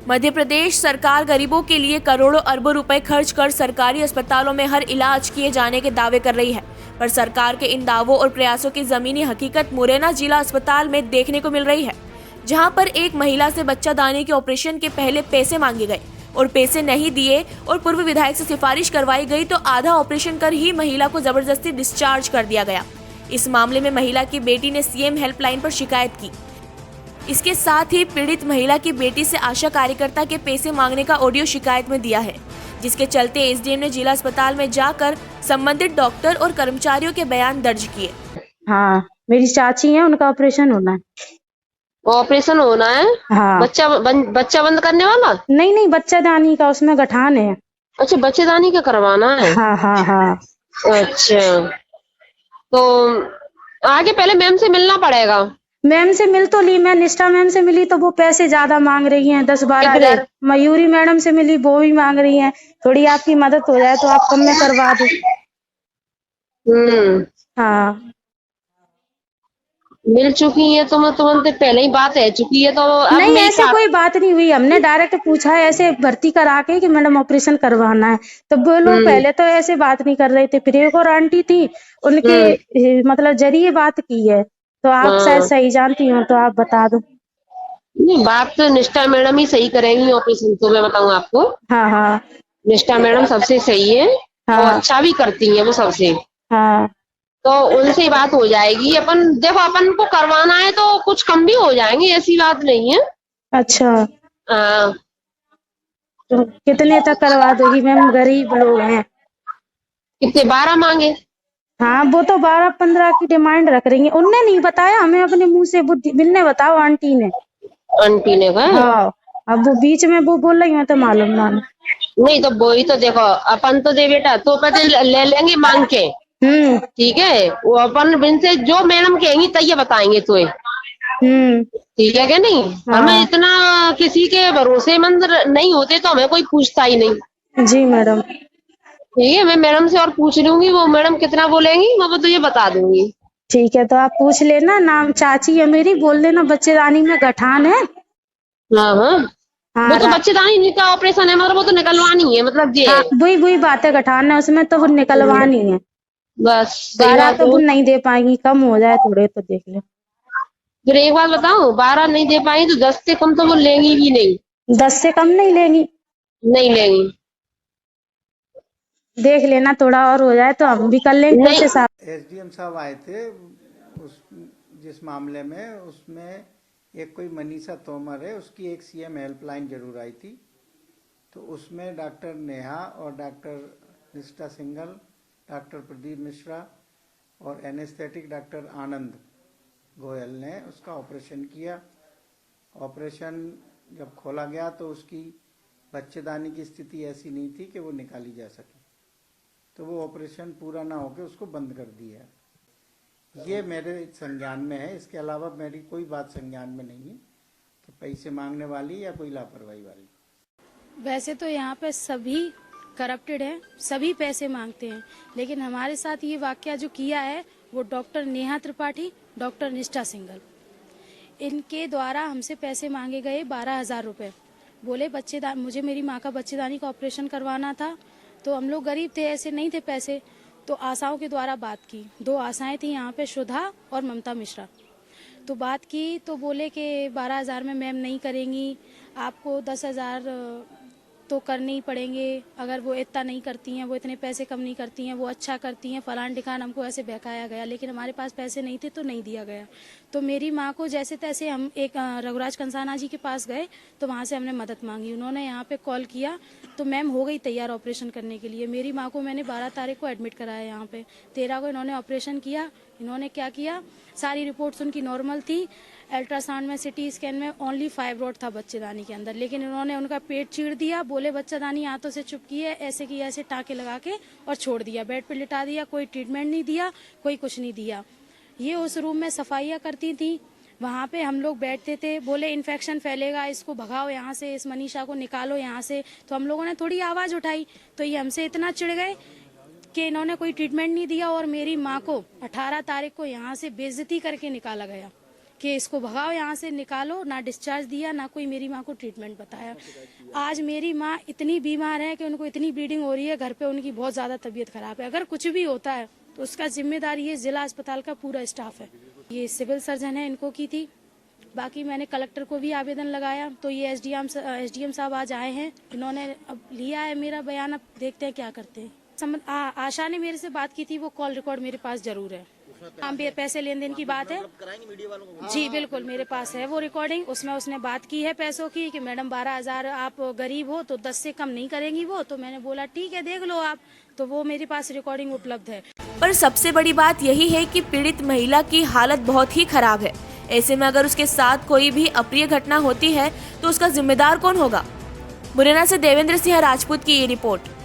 मध्य प्रदेश सरकार गरीबों के लिए करोड़ों अरबों रुपए खर्च कर सरकारी अस्पतालों में हर इलाज किए जाने के दावे कर रही है, पर सरकार के इन दावों और प्रयासों की जमीनी हकीकत मुरैना जिला अस्पताल में देखने को मिल रही है, जहां पर एक महिला से बच्चादानी के ऑपरेशन के पहले पैसे मांगे गए और पैसे नहीं दिए और पूर्व विधायक से सिफारिश करवाई गई तो आधा ऑपरेशन कर ही महिला को जबरदस्ती डिस्चार्ज कर दिया गया। इस मामले में महिला की बेटी ने सीएम हेल्पलाइन पर शिकायत की। इसके साथ ही पीड़ित महिला की बेटी से आशा कार्यकर्ता के पैसे मांगने का ऑडियो शिकायत में दिया है, जिसके चलते एसडीएम ने जिला अस्पताल में जाकर संबंधित डॉक्टर और कर्मचारियों के बयान दर्ज किए। हाँ, मेरी चाची है, उनका ऑपरेशन होना है। ऑपरेशन होना है? हाँ। बच्चा बंद करने वाला? नहीं, बच्चादानी का उसमें गठान है। अच्छा, बच्चेदानी का करवाना है। हाँ हाँ हाँ। अच्छा, तो आगे पहले मैम से मिलना पड़ेगा। मैम से मिल तो ली, मैं निष्ठा मैम से मिली तो वो पैसे ज्यादा मांग रही हैं, 10-12 हजार। मयूरी मैडम से मिली, वो भी मांग रही हैं। थोड़ी आपकी मदद हो जाए तो आप कम में करवा दो। हाँ, मिल चुकी है तो तुमसे पहले ही बात है चुकी है तो अब नहीं ऐसे कोई बात नहीं हुई। हमने डायरेक्ट पूछा है ऐसे भर्ती करा के कि मैडम ऑपरेशन करवाना है, तो वो लोग पहले तो ऐसे बात नहीं कर रहे थे। फिर एक और आंटी थी, उनके मतलब जरिए बात की है, तो आप शायद सही जानती हो, तो आप बता दो। नहीं, बात तो निष्ठा मैडम ही सही करेंगी ऑपरेशन, तो मैं बताऊं आपको। हाँ हाँ निष्ठा मैडम सबसे सही है और हाँ अच्छा भी करती है वो सबसे, हाँ। तो उनसे ही बात हो जाएगी। अपन देखो, अपन को करवाना है तो कुछ कम भी हो जाएंगे, ऐसी बात नहीं है। अच्छा, हाँ। तो कितने तक करवा दोगी मैम? गरीब लोग हैं। कितने? 12 मांगे? हाँ, वो तो 12-15 की डिमांड रख रही है। उनने नहीं बताया हमें अपने मुंह से, बुद्धि बिन्ने बताओ आंटी ने। आंटी ने कहा? हाँ, अब वो बीच में वो बोल रही है तो मालूम ना। नहीं तो वही तो देखो, अपन तो दे बेटा तो पैसे ले लेंगे मांग के, ठीक है। वो अपन इनसे जो मैडम कहेंगी तय बताएंगे तो, ठीक है क्या? नहीं, हमें हाँ इतना किसी के भरोसेमंद नहीं होते तो हमें कोई पूछता ही नहीं। जी मैडम। ठीक है, मैं मैडम से और पूछ लूंगी, वो मैडम कितना बोलेंगी मैं तुझे बता दूंगी। ठीक है, तो आप पूछ लेना। नाम चाची है मेरी, बोल देना बच्चेदानी में गठान है। हाँ हाँ, वो हाँ तो बच्चेदानी का ऑपरेशन है, मतलब वो तो निकलवानी है, मतलब ये हाँ, है। वही बात है, गठान है उसमें, तो वो निकलवानी है। बस सही 12 बात तो है। वो नहीं दे पाएंगी, कम हो जाए थोड़े तो देख ले। फिर एक बात बताऊं, 12 नहीं दे पाई तो 10 से कम तो वो लेंगी भी नहीं। 10 से कम नहीं लेंगी? नहीं लेंगी। देख लेना, थोड़ा और हो जाए तो हम भी कर लेंगे उस नहीं, हिसाब। एसडीएम साहब आए थे उस जिस मामले में, उसमें एक कोई मनीषा तोमर है, उसकी एक सीएम हेल्पलाइन जरूर आई थी। तो उसमें डॉक्टर नेहा और डॉक्टर निष्ठा सिंघल, डॉक्टर प्रदीप मिश्रा और एनेस्थेटिक डॉक्टर आनंद गोयल ने उसका ऑपरेशन किया। ऑपरेशन जब खोला गया तो उसकी बच्चेदानी की स्थिति ऐसी नहीं थी कि वो निकाली जा सके, तो वो ऑपरेशन पूरा ना होकर उसको बंद कर दिया। ये मेरे संज्ञान में है, इसके अलावा मेरी कोई बात संज्ञान में नहीं है कि पैसे मांगने वाली या कोई लापरवाही वाली। वैसे तो यहाँ पे सभी करप्टेड हैं, सभी पैसे मांगते हैं, लेकिन हमारे साथ ये वाकया जो किया है वो डॉक्टर नेहा त्रिपाठी, डॉक्टर निष्ठा सिंघल, इनके द्वारा हमसे पैसे मांगे गए 12,000 रुपये। बोले मुझे मेरी माँ का बच्चेदानी का ऑपरेशन करवाना था, तो हम लोग गरीब थे, ऐसे नहीं थे पैसे, तो आशाओं के द्वारा बात की। 2 आशाएं थी यहाँ पे, सुधा और ममता मिश्रा। तो बात की तो बोले कि 12,000 में मैम नहीं करेंगी, आपको 10,000 तो करने ही पड़ेंगे। अगर वो इतना नहीं करती हैं, वो इतने पैसे कम नहीं करती हैं, वो अच्छा करती हैं, फलान ढिकान, हमको ऐसे बहकाया गया। लेकिन हमारे पास पैसे नहीं थे तो नहीं दिया गया। तो मेरी माँ को जैसे तैसे हम एक रघुराज कंसाना जी के पास गए, तो वहाँ से हमने मदद मांगी। उन्होंने यहाँ पे कॉल किया तो मैम हो गई तैयार ऑपरेशन करने के लिए। मेरी माँ को मैंने 12 तारीख को एडमिट कराया यहाँ पे, 13 को इन्होंने ऑपरेशन किया। इन्होंने क्या किया, सारी रिपोर्ट्स उनकी नॉर्मल थी, अल्ट्रासाउंड में, सिटी स्कैन में ओनली फाइब्रॉइड था बच्चेदानी के अंदर, लेकिन इन्होंने उनका पेट चीर दिया। बोले बच्चेदानी हाथों से चुपकी है, ऐसे की ऐसे टाँके लगा के और छोड़ दिया, बेड पे लिटा दिया। कोई ट्रीटमेंट नहीं दिया, कोई कुछ नहीं दिया। ये उस रूम में सफाइयाँ करती थी, वहाँ पे हम लोग बैठते थे। बोले इन्फेक्शन फैलेगा, इसको भगाओ यहाँ से, इस मनीषा को निकालो यहाँ से। तो हम लोगों ने थोड़ी आवाज़ उठाई, तो ये हमसे इतना चिढ़ गए कि इन्होंने कोई ट्रीटमेंट नहीं दिया और मेरी माँ को 18 तारीख को यहाँ से बेइज्जती करके निकाला गया। कि इसको भगाओ यहाँ से, निकालो। ना डिस्चार्ज दिया, ना कोई मेरी माँ को ट्रीटमेंट बताया। आज मेरी माँ इतनी बीमार है कि उनको इतनी ब्लीडिंग हो रही है, घर पे उनकी बहुत ज़्यादा तबीयत खराब है। अगर कुछ भी होता है तो उसका जिम्मेदार ये जिला अस्पताल का पूरा स्टाफ है। ये सिविल सर्जन है, इनको की थी। बाकी मैंने कलेक्टर को भी आवेदन लगाया, तो ये एसडीएम साहब आज आए हैं। इन्होंने अब लिया है मेरा बयान, अब देखते हैं क्या करते हैं। आशा ने मेरे से बात की थी, वो कॉल रिकॉर्ड मेरे पास जरूर है। हम पैसे लेन देन की बात है जी, बिल्कुल मेरे पास है वो रिकॉर्डिंग। उसमें उसने बात की है पैसों की कि मैडम 12,000 आप गरीब हो तो 10 से कम नहीं करेंगी वो। तो मैंने बोला ठीक है, देख लो आप। तो वो मेरे पास रिकॉर्डिंग उपलब्ध है। पर सबसे बड़ी बात यही है कि पीड़ित महिला की हालत बहुत ही खराब है। ऐसे में अगर उसके साथ कोई भी अप्रिय घटना होती है तो उसका जिम्मेदार कौन होगा? मुरैना से देवेंद्र सिंह राजपूत की ये रिपोर्ट।